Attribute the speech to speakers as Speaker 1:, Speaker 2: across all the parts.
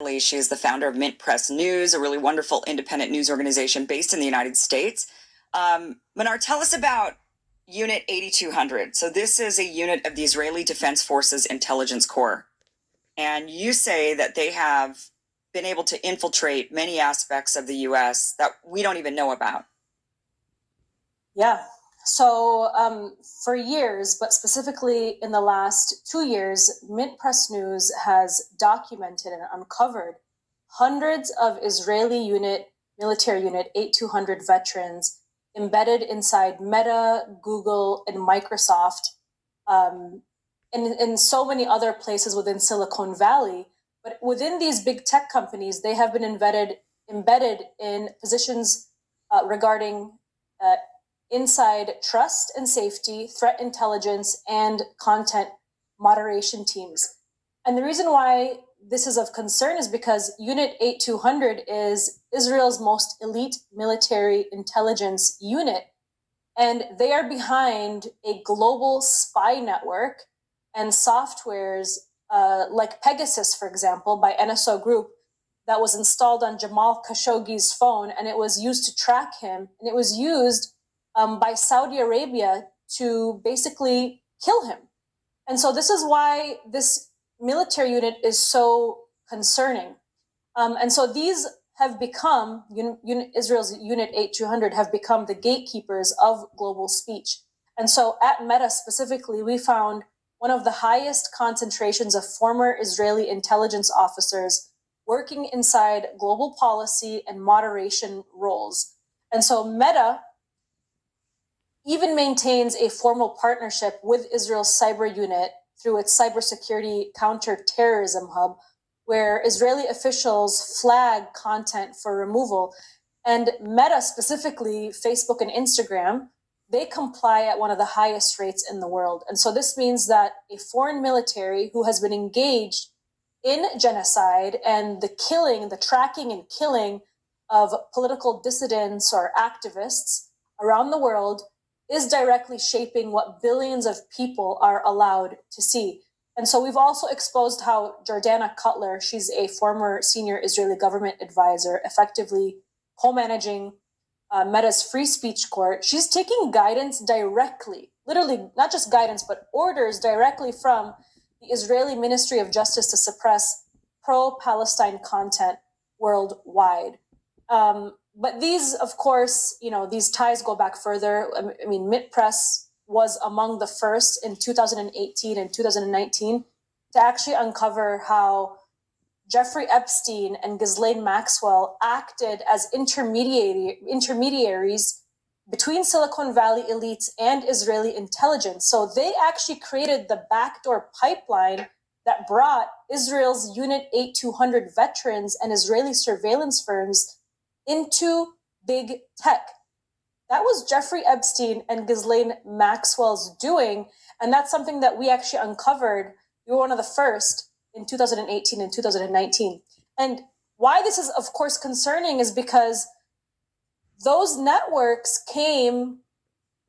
Speaker 1: She is the founder of Mint Press News, a really wonderful independent news organization based in the United States. Manar, tell us about Unit 8200. So this is a unit of the Israeli Defense Forces Intelligence Corps. And you say that they have been able to infiltrate many aspects of the U.S. that we don't even know about.
Speaker 2: Yeah. So for years, but specifically in the last 2 years, Mint Press News has documented and uncovered hundreds of Israeli military unit 8200 veterans embedded inside Meta, Google, and Microsoft, and in so many other places within Silicon Valley. But within these big tech companies, they have been embedded in positions regarding inside trust and safety, threat intelligence, and content moderation teams. And the reason why this is of concern is because Unit 8200 is Israel's most elite military intelligence unit. And they are behind a global spy network and softwares like Pegasus, for example, by NSO Group, that was installed on Jamal Khashoggi's phone, and it was used to track him, and it was used by Saudi Arabia to basically kill him. And so this is why this military unit is so concerning. And so these have become, Israel's Unit 8200 have become the gatekeepers of global speech. And so at Meta specifically, we found one of the highest concentrations of former Israeli intelligence officers working inside global policy and moderation roles. And so Meta even maintains a formal partnership with Israel's cyber unit through its cybersecurity counterterrorism hub, where Israeli officials flag content for removal. And Meta, specifically Facebook and Instagram, they comply at one of the highest rates in the world. And so this means that a foreign military who has been engaged in genocide and the tracking and killing of political dissidents or activists around the world is directly shaping what billions of people are allowed to see. And so we've also exposed how Jordana Cutler, she's a former senior Israeli government advisor, effectively co-managing Meta's free speech court. She's taking guidance directly, literally not just guidance, but orders directly from the Israeli Ministry of Justice to suppress pro-Palestine content worldwide. But these, of course, these ties go back further. I mean, Mint Press was among the first in 2018 and 2019 to actually uncover how Jeffrey Epstein and Ghislaine Maxwell acted as intermediaries between Silicon Valley elites and Israeli intelligence. So they actually created the backdoor pipeline that brought Israel's Unit 8200 veterans and Israeli surveillance firms into big tech. That was Jeffrey Epstein and Ghislaine Maxwell's doing, and that's something that we actually uncovered. We were one of the first in 2018 and 2019. And why this is, of course, concerning is because those networks came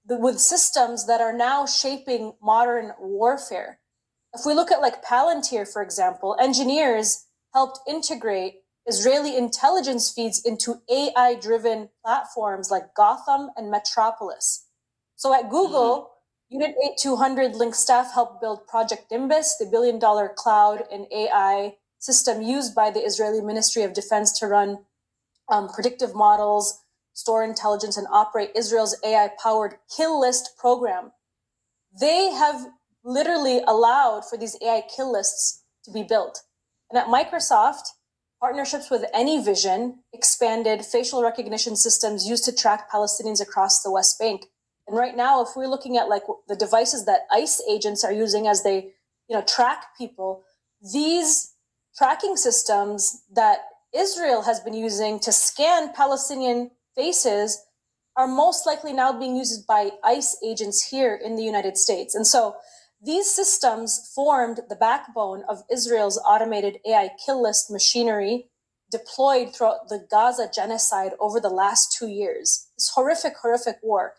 Speaker 2: with systems that are now shaping modern warfare. If we look at like Palantir, for example, engineers helped integrate Israeli intelligence feeds into AI-driven platforms like Gotham and Metropolis. So at Google, Unit 8200 Link staff helped build Project Nimbus, the billion-dollar cloud and AI system used by the Israeli Ministry of Defense to run predictive models, store intelligence, and operate Israel's AI-powered kill list program. They have literally allowed for these AI kill lists to be built. And at Microsoft, partnerships with AnyVision expanded facial recognition systems used to track Palestinians across the West Bank. And right now, if we're looking at like the devices that ICE agents are using as they, track people, these tracking systems that Israel has been using to scan Palestinian faces are most likely now being used by ICE agents here in the United States. And so these systems formed the backbone of Israel's automated AI kill list machinery deployed throughout the Gaza genocide over the last 2 years. This horrific, horrific war.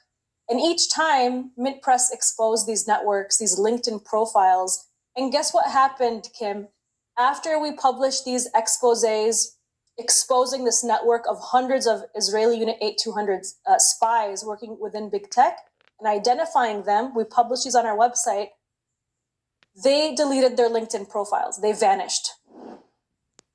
Speaker 2: And each time, Mint Press exposed these networks, these LinkedIn profiles. And guess what happened, Kim? After we published these exposés exposing this network of hundreds of Israeli Unit 8200 spies working within big tech and identifying them, we published these on our website. They deleted their LinkedIn profiles. They vanished.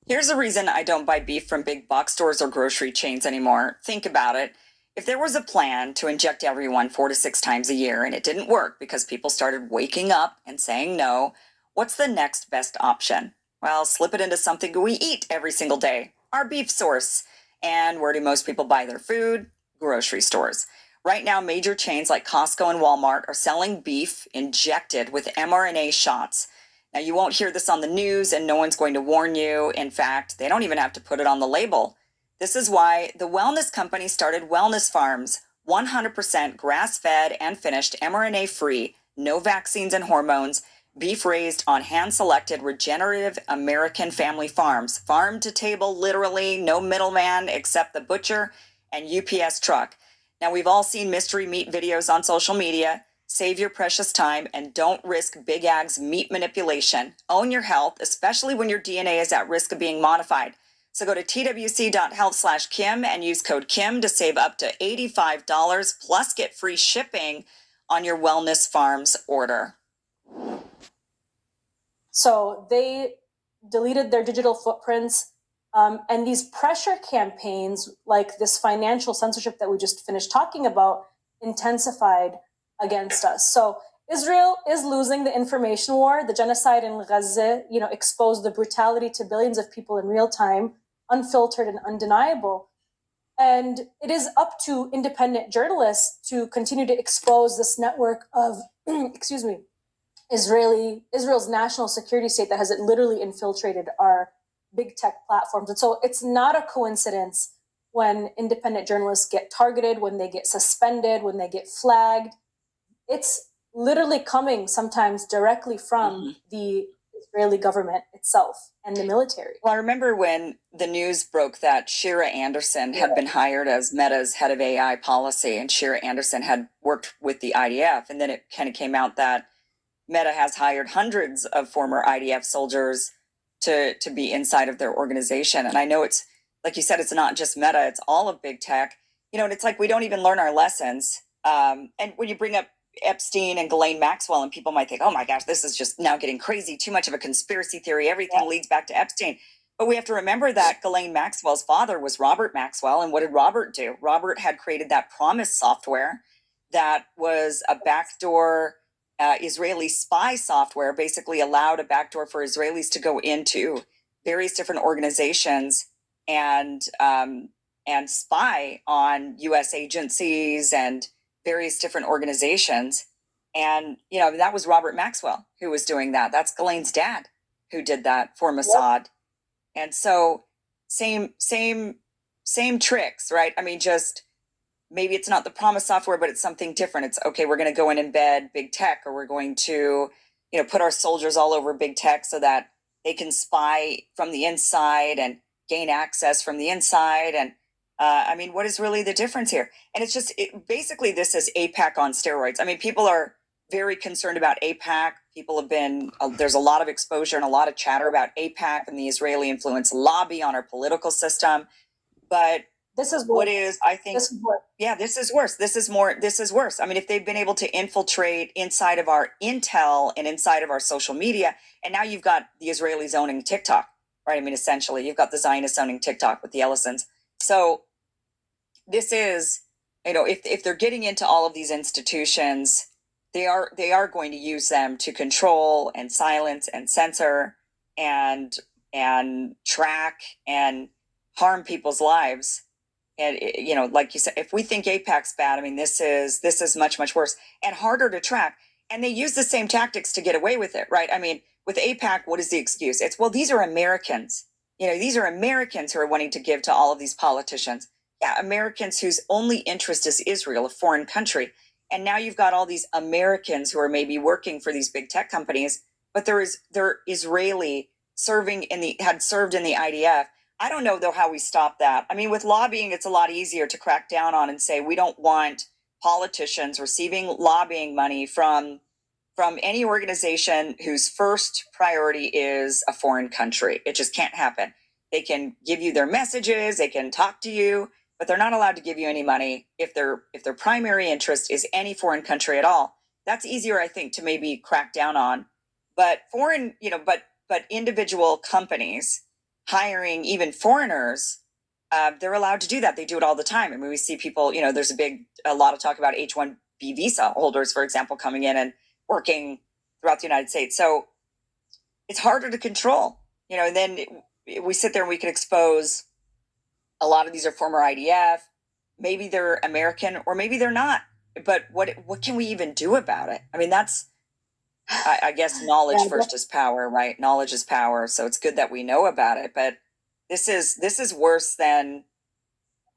Speaker 1: Here's the reason I don't buy beef from big box stores or grocery chains anymore. Think about it. If there was a plan to inject everyone 4 to 6 times a year and it didn't work because people started waking up and saying no, what's the next best option? Well, slip it into something we eat every single day, our beef source. And where do most people buy their food? Grocery stores. Right now, major chains like Costco and Walmart are selling beef injected with mRNA shots. Now, you won't hear this on the news and no one's going to warn you. In fact, they don't even have to put it on the label. This is why the wellness company started Wellness Farms, 100% grass-fed and finished, mRNA-free, no vaccines and hormones, beef raised on hand-selected regenerative American family farms, farm to table, literally, no middleman except the butcher and UPS truck. Now, we've all seen mystery meat videos on social media. Save your precious time and don't risk Big Ag's meat manipulation. Own your health, especially when your DNA is at risk of being modified. So go to twc.health/Kim and use code Kim to save up to $85 plus get free shipping on your Wellness Farms order.
Speaker 2: So they deleted their digital footprints. And these pressure campaigns, like this financial censorship that we just finished talking about, intensified against us. So Israel is losing the information war. The genocide in Gaza, exposed the brutality to billions of people in real time, unfiltered and undeniable. And it is up to independent journalists to continue to expose this network of, Israel's national security state that has literally infiltrated our big tech platforms. And so it's not a coincidence when independent journalists get targeted, when they get suspended, when they get flagged. It's literally coming sometimes directly from the Israeli government itself and the military.
Speaker 1: Well, I remember when the news broke that Shira Anderson had been hired as Meta's head of AI policy, and Shira Anderson had worked with the IDF, and then it kind of came out that Meta has hired hundreds of former IDF soldiers to be inside of their organization. And I know it's, like you said, it's not just Meta, it's all of big tech. And it's like we don't even learn our lessons. And when you bring up Epstein and Ghislaine Maxwell, and people might think, oh my gosh, this is just now getting crazy, too much of a conspiracy theory, everything leads back to Epstein. But we have to remember that Ghislaine Maxwell's father was Robert Maxwell. And what did Robert do? Robert had created that Promise software that was a backdoor Israeli spy software, basically allowed a backdoor for Israelis to go into various different organizations and spy on U.S. agencies and various different organizations. And, that was Robert Maxwell who was doing that. That's Ghislaine's dad who did that for Mossad. Yep. And so same tricks, right? I mean, just maybe it's not the Promise software, but it's something different. It's okay, we're going to go and embed big tech, or we're going to, put our soldiers all over big tech so that they can spy from the inside and gain access from the inside. And I mean, what is really the difference here? And it's just, basically, this is AIPAC on steroids. I mean, people are very concerned about AIPAC. People have been, there's a lot of exposure and a lot of chatter about AIPAC and the Israeli influence lobby on our political system. But
Speaker 2: this is
Speaker 1: what is, I think, this is worse. This is worse. I mean, if they've been able to infiltrate inside of our intel and inside of our social media, and now you've got the Israelis owning TikTok, right? I mean, essentially, you've got the Zionists owning TikTok with the Ellisons. So this is, if they're getting into all of these institutions, they are going to use them to control and silence and censor and track and harm people's lives. And like you said, if we think AIPAC's bad, I mean, this is much, much worse and harder to track. And they use the same tactics to get away with it, right? I mean, with AIPAC, what is the excuse? It's, well, these are Americans. These are Americans who are wanting to give to all of these politicians. Yeah, Americans whose only interest is Israel, a foreign country. And now you've got all these Americans who are maybe working for these big tech companies, but they're Israeli had served in the IDF. I don't know, though, how we stop that. I mean, with lobbying, it's a lot easier to crack down on and say we don't want politicians receiving lobbying money from from any organization whose first priority is a foreign country. It just can't happen. They can give you their messages, they can talk to you, but they're not allowed to give you any money if their primary interest is any foreign country at all. That's easier, I think, to maybe crack down on. But foreign, but individual companies hiring even foreigners, they're allowed to do that. They do it all the time. I mean, we see people, there's a lot of talk about H-1B visa holders, for example, coming in and working throughout the United States. So it's harder to control, and then we sit there and we can expose a lot of these are former IDF. Maybe they're American or maybe they're not. But what can we even do about it? I mean, that's, I guess knowledge first is power, right? Knowledge is power. So it's good that we know about it. But this is worse than,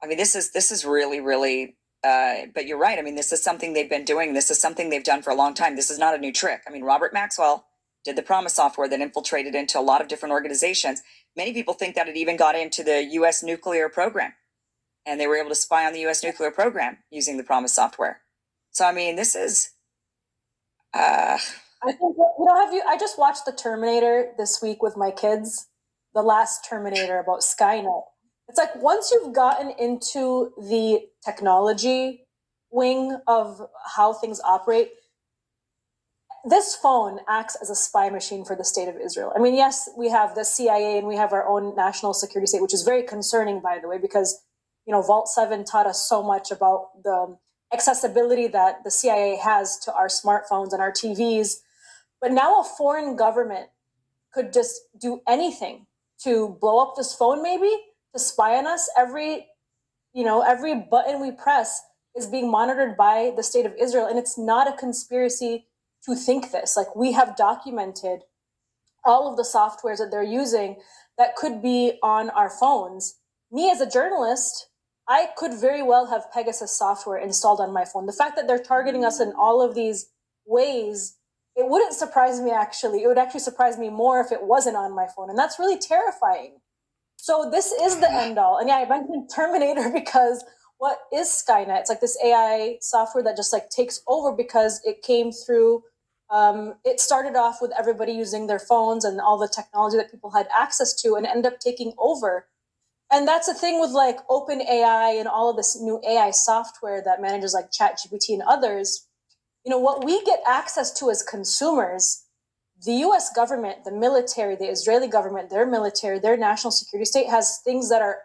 Speaker 1: I mean, this is really, really, but you're right. I mean, this is something they've been doing. This is something they've done for a long time. This is not a new trick. I mean, Robert Maxwell did the Promise software that infiltrated into a lot of different organizations. Many people think that it even got into the U.S. nuclear program, and they were able to spy on the U.S. nuclear program using the Promise software. So, I mean, this is.
Speaker 2: I think I just watched the Terminator this week with my kids, the last Terminator about Skynet. It's like once you've gotten into the technology wing of how things operate, this phone acts as a spy machine for the state of Israel. I mean, yes, we have the CIA and we have our own national security state, which is very concerning, by the way, because, Vault 7 taught us so much about the accessibility that the CIA has to our smartphones and our TVs. But now a foreign government could just do anything to blow up this phone, maybe to spy on us. Every button we press is being monitored by the state of Israel. And it's not a conspiracy to think this. Like, we have documented all of the softwares that they're using that could be on our phones. Me as a journalist, I could very well have Pegasus software installed on my phone. The fact that they're targeting us in all of these ways, it wouldn't surprise me, actually. It would actually surprise me more if it wasn't on my phone. And that's really terrifying. So this is the end all. And yeah, I mentioned Terminator because what is Skynet? It's like this AI software that just like takes over because it came through. It started off with everybody using their phones and all the technology that people had access to and ended up taking over. And that's the thing with like open AI and all of this new AI software that manages like ChatGPT and others. What we get access to as consumers, the US government, the military, the Israeli government, their military, their national security state has things that are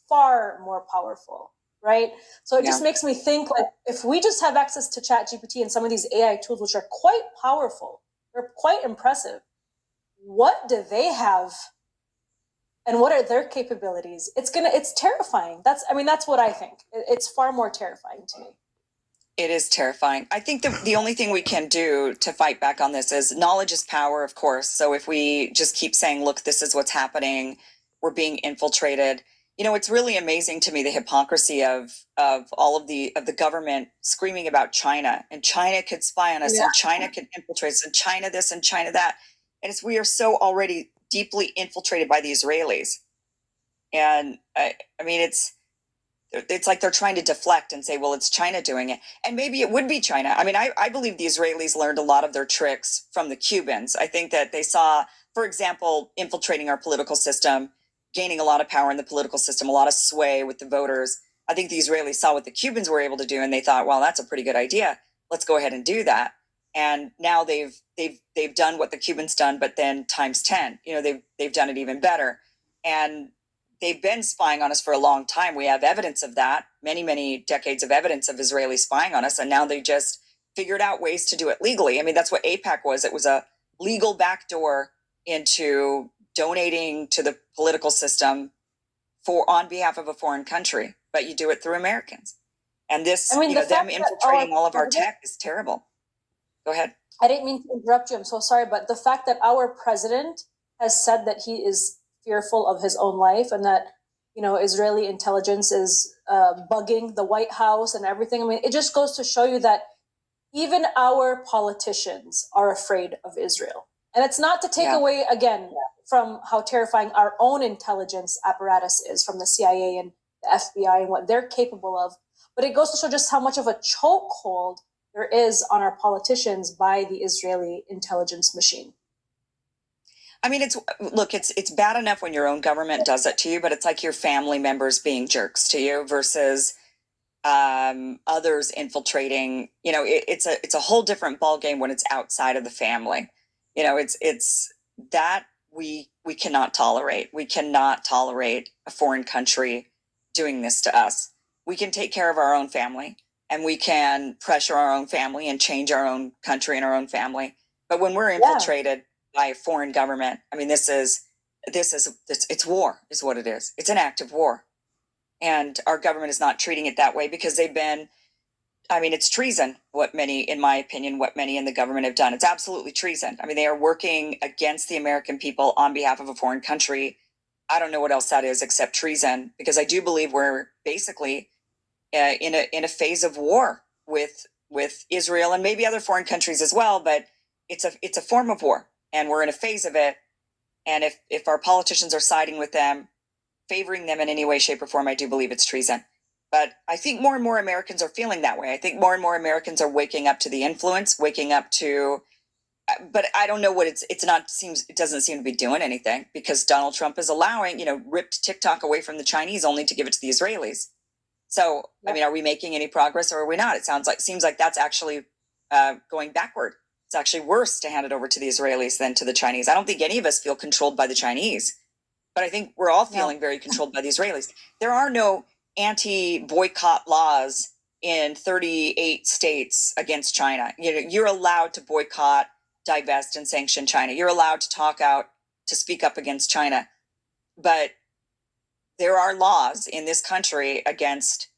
Speaker 2: far more powerful, right? So it just makes me think, like, if we just have access to ChatGPT and some of these AI tools, which are quite powerful, they're quite impressive, what do they have? And what are their capabilities? It's terrifying. That's what I think. It's far more terrifying to me.
Speaker 1: It is terrifying. I think the only thing we can do to fight back on this is knowledge is power, of course. So if we just keep saying, look, this is what's happening, we're being infiltrated. It's really amazing to me, the hypocrisy of all of the government screaming about China, and China could spy on us, and China could infiltrate us, and China this and China that. And we are so already deeply infiltrated by the Israelis. And I mean, it's like they're trying to deflect and say, well, it's China doing it. And maybe it would be China. I mean, I believe the Israelis learned a lot of their tricks from the Cubans. I think that they saw, for example, infiltrating our political system, gaining a lot of power in the political system, a lot of sway with the voters. I think the Israelis saw what the Cubans were able to do, and they thought, well, that's a pretty good idea. Let's go ahead and do that. And now they've done what the Cubans done, but then times 10. They've done it even better. And they've been spying on us for a long time. We have evidence of that, many, many decades of evidence of Israeli spying on us. And now they just figured out ways to do it legally. I mean, that's what AIPAC was. It was a legal backdoor into donating to the political system on behalf of a foreign country. But you do it through Americans. And this, them infiltrating all of our tech is terrible. Go ahead.
Speaker 2: I didn't mean to interrupt you. I'm so sorry. But the fact that our president has said that he is fearful of his own life and that, Israeli intelligence is bugging the White House and everything. I mean, it just goes to show you that even our politicians are afraid of Israel. And it's not to take away, again, from how terrifying our own intelligence apparatus is from the CIA and the FBI and what they're capable of. But it goes to show just how much of a chokehold there is on our politicians by the Israeli intelligence machine.
Speaker 1: I mean, it's bad enough when your own government does it to you, but it's like your family members being jerks to you versus others infiltrating. It's a whole different ballgame when it's outside of the family. It's that we cannot tolerate. We cannot tolerate a foreign country doing this to us. We can take care of our own family and we can pressure our own family and change our own country and our own family. But when we're infiltrated by a foreign government, I mean, it's war is what it is. It's an act of war. And our government is not treating it that way because it's treason, in my opinion, what many in the government have done. It's absolutely treason. I mean, they are working against the American people on behalf of a foreign country. I don't know what else that is except treason, because I do believe we're basically in a phase of war with Israel and maybe other foreign countries as well. But it's a form of war, and we're in a phase of it. And if our politicians are siding with them, favoring them in any way, shape, or form, I do believe it's treason. But I think more and more Americans are feeling that way. I think more and more Americans are waking up to the influence, waking up to, but I don't know what it doesn't seem to be doing anything, because Donald Trump is allowing, ripped TikTok away from the Chinese only to give it to the Israelis. So, yep. I mean, are we making any progress or are we not? It seems like that's actually going backward. It's actually worse to hand it over to the Israelis than to the Chinese. I don't think any of us feel controlled by the Chinese, but I think we're all feeling very controlled by the Israelis. There are no anti-boycott laws in 38 states against China. You're allowed to boycott, divest, and sanction China. You're allowed to speak up against China. But there are laws in this country against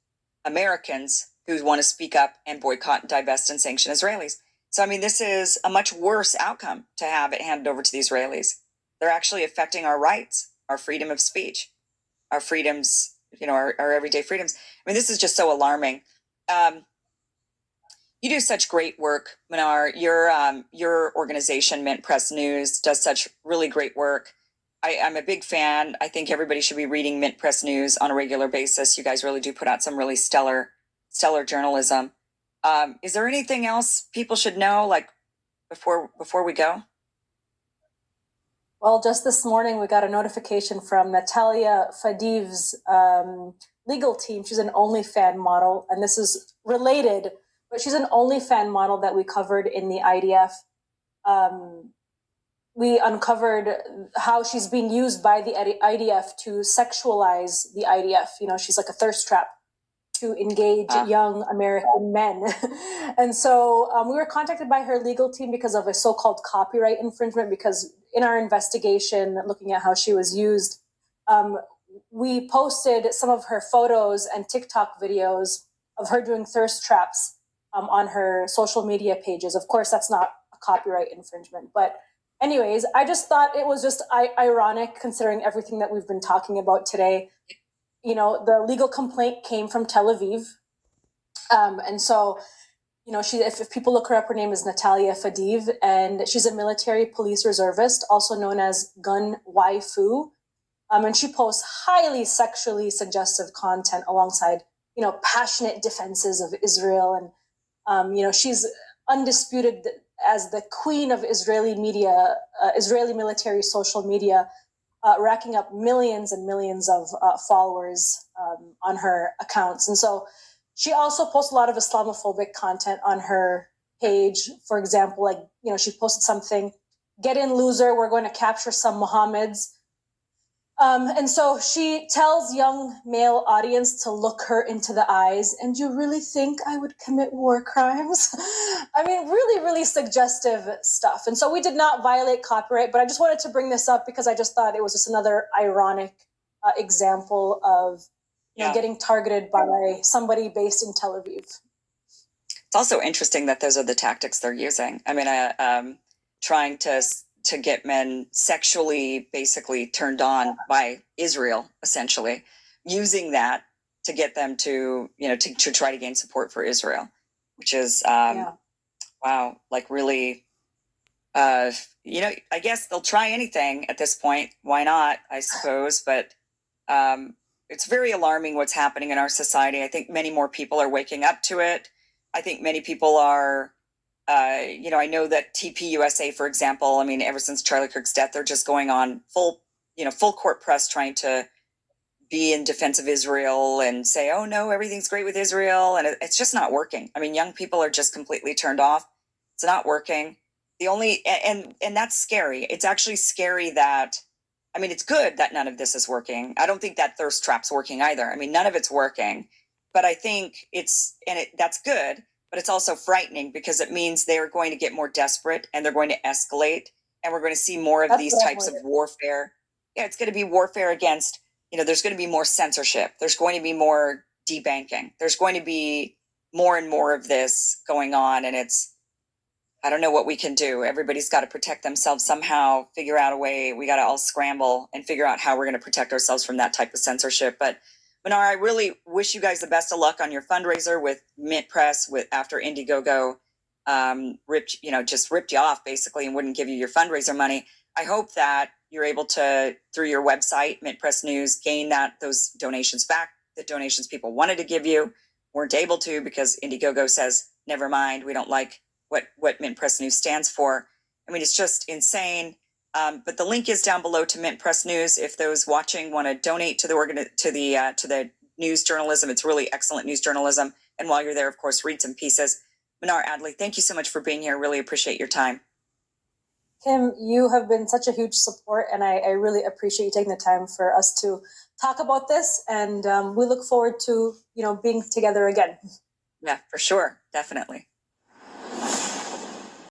Speaker 1: Americans who want to speak up and boycott, divest, and sanction Israelis. So, I mean, this is a much worse outcome to have it handed over to the Israelis. They're actually affecting our rights, our freedom of speech, our freedoms, our everyday freedoms. I mean, this is just so alarming. You do such great work, Manar. Your organization, Mint Press News, does such really great work. I'm a big fan. I think everybody should be reading Mint Press News on a regular basis. You guys really do put out some really stellar journalism. Is there anything else people should know, like before we go?
Speaker 2: Well, just this morning, we got a notification from Natalia Fadiv's legal team. She's an OnlyFans model, and this is related, but she's an OnlyFans model that we covered in the IDF. We uncovered how she's being used by the IDF to sexualize the IDF. She's like a thirst trap to engage young American men. And so we were contacted by her legal team because of a so-called copyright infringement, because in our investigation, looking at how she was used, we posted some of her photos and TikTok videos of her doing thirst traps on her social media pages. Of course, that's not a copyright infringement. But anyways, I just thought it was just ironic, considering everything that we've been talking about today. The legal complaint came from Tel Aviv. And so, if people look her up, her name is Natalia Fadiv, and she's a military police reservist, also known as gun waifu. And she posts highly sexually suggestive content alongside, passionate defenses of Israel. And, she's undisputed as the queen of Israeli media, Israeli military social media, racking up millions and millions of followers on her accounts. And so she also posts a lot of Islamophobic content on her page. For example, she posted something, "Get in, loser, we're going to capture some Mohammeds." And so she tells young male audience to look her into the eyes. "And you really think I would commit war crimes?" I mean, really, really suggestive stuff. And so we did not violate copyright, but I just wanted to bring this up because I just thought it was just another ironic example of getting targeted by somebody based in Tel Aviv.
Speaker 1: It's also interesting that those are the tactics they're using. I mean, trying to get men sexually basically turned on by Israel, essentially, using that to get them to try to gain support for Israel, which is, wow, like really, I guess they'll try anything at this point. Why not, I suppose, but it's very alarming what's happening in our society. I think many more people are waking up to it. I think many people are, I know that TPUSA, for example, I mean, ever since Charlie Kirk's death, they're just going on full court press trying to be in defense of Israel and say, oh no, everything's great with Israel. And it's just not working. I mean, young people are just completely turned off. It's not working. And that's scary. It's actually scary that, I mean, it's good that none of this is working. I don't think that thirst trap's working either. I mean, none of it's working, but I think that's good, but it's also frightening because it means they're going to get more desperate and they're going to escalate. And we're going to see more of these types of warfare. Yeah, it's going to be warfare against, there's going to be more censorship. There's going to be more debanking. There's going to be more and more of this going on. And I don't know what we can do. Everybody's got to protect themselves somehow, figure out a way. We got to all scramble and figure out how we're going to protect ourselves from that type of censorship. But Manar, I really wish you guys the best of luck on your fundraiser with Mint Press after Indiegogo ripped you off basically and wouldn't give you your fundraiser money. I hope that you're able to, through your website, Mint Press News, gain those donations back, the donations people wanted to give you, weren't able to because Indiegogo says, never mind, we don't like what Mint Press News stands for. I mean, it's just insane. But the link is down below to Mint Press News. If those watching want to donate to the news journalism, it's really excellent news journalism. And while you're there, of course, read some pieces. Manar Adley, thank you so much for being here. Really appreciate your time.
Speaker 2: Kim, you have been such a huge support, and I really appreciate you taking the time for us to talk about this. And we look forward to being together again.
Speaker 1: Yeah, for sure, definitely.